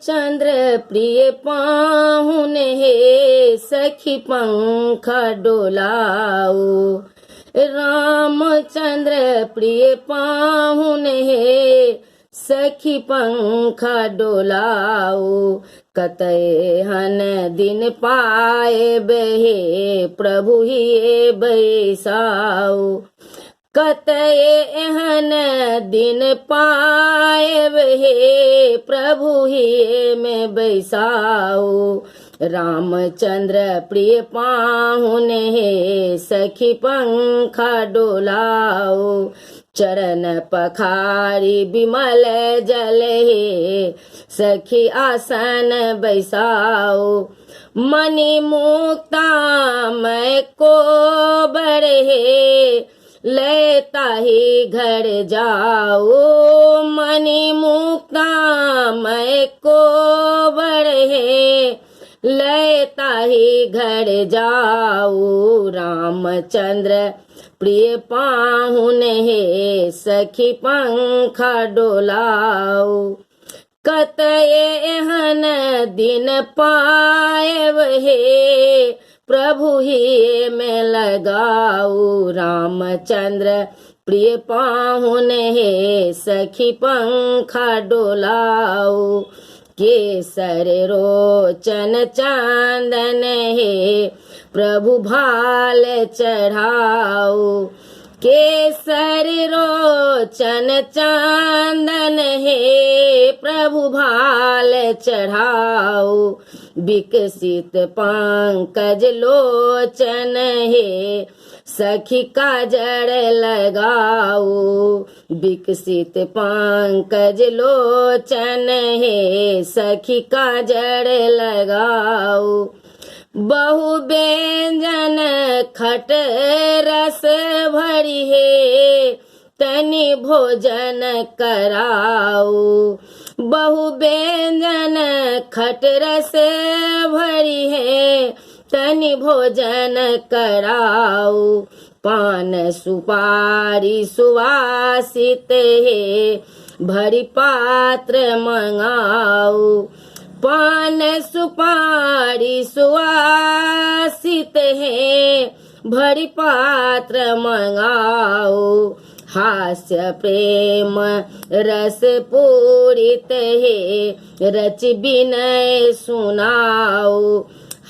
चंद्र प्रिय पाहुन हे सखी पंखा डोलाओ। रामचंद्र प्रिय पाहुन हे सखी पंखा डोलाओ। कतय हन दिन पाए बहे प्रभु ही बैसाओ। कतय एहन दिन पाएब हे प्रभु ही में बैसाओ। रामचंद्र प्रिय पाहुन हे सखी पंखा डोलाओ। चरण पखारी बिमल जल हे सखी आसन बैसाओ। मणि मुक्ता मैं को बढ़े लेता ही घर जाओ। मणि मुक्ता मैं को बढ़े लेता ही घर जाओ। रामचंद्र प्रिय पाहुन हे सखी पंखा डोलाओ। कतय एहन दिन पाएब हे प्रभु ही में लगाओ। रामचंद्र प्रिय पाहुन हे सखी पंखा डोलाओ। केसर रोचन चांदन हे प्रभु भाल चढ़ाओ। केसर रोचन चांदन हे प्रभु भाल चढ़ाओ। विकसित पंकज लोचन हे सखी काजर लगाओ। विकसित पंकज लोचन हे सखी काजर लगाओ। बहु व्यंजन खट रस भरी हे तनि भोजन कराओ। बहु व्यंजन खट रस भरी है तनि भोजन कराओ। पान सुपारी सुवासित है भरी पात्र मंगाओ। पान सुपारी सुवासित है भरी पात्र मंगाओ। हास्य प्रेम रस पूरित है रच विनय सुनाओ।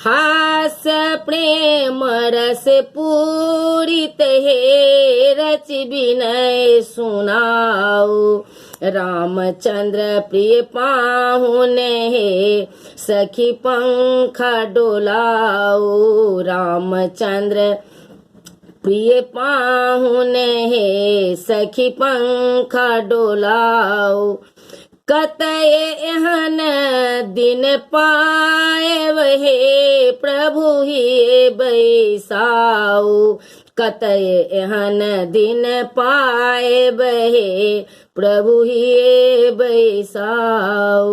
हास्य प्रेम रस पूरित है रच विनय सुनाओ। रामचंद्र प्रिय पाहुन हे सखी पंखा डोलाओ। रामचंद्र प्रिय पाहुन हे सखी पंखा डोलाओ। कतय एहन दिन पाएब हे प्रभु ही बैसाओ। कतय एहन दिन पाएब हे प्रभु ही बैसाओ।